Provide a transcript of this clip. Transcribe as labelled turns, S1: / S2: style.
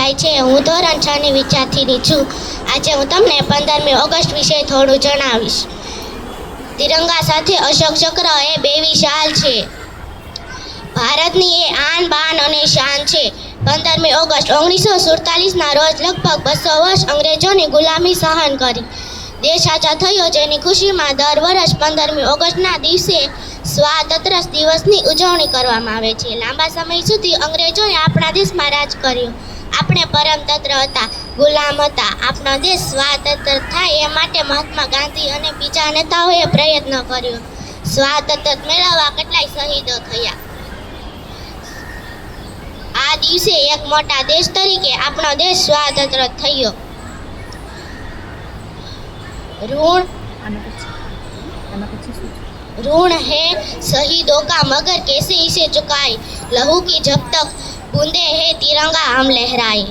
S1: થાય છે। હું ધોરણ 6 ની વિદ્યાર્થીની છું। આજે હું તમને 15મી ઓગસ્ટ વિશે થોડું જણાવીશ। તિરંગા સાથે અશોક ચક્ર એ બે વિશાલ છે। ભારતની એ આન બાન અને શાન છે। 15મી ઓગસ્ટ 1947ના રોજ લગભગ 200 વર્ષ અંગ્રેજોની ગુલામી સહન કરી દેશ આઝાદ થયો, જેની ખુશીમાં દર વર્ષ 15મી ઓગસ્ટના દિવસે સ્વાતંત્ર્ય દિવસની ઉજવણી કરવામાં આવે છે। લાંબા સમય સુધી અંગ્રેજોએ આપણા દેશમાં રાજ કર્યું। આપણે પરમતંત્ર હતા, ગુલામ હતા। આપણો દેશ સ્વાતંત્ર્ય થાય એ માટે મહાત્મા ગાંધી અને બીજા નેતાઓએ પ્રયત્ન કર્યો। સ્વાતંત્ર્ય મેળવવા કેટલાય શહીદો થયા। આ દિવસે એક મોટા દેશ તરીકે આપણો દેશ સ્વાતંત્ર્ય થયો। ऋण है शहीदों का मगर कैसे इसे चुकाए, लहू की जब तक बूंदे है तिरंगा हम लहराए।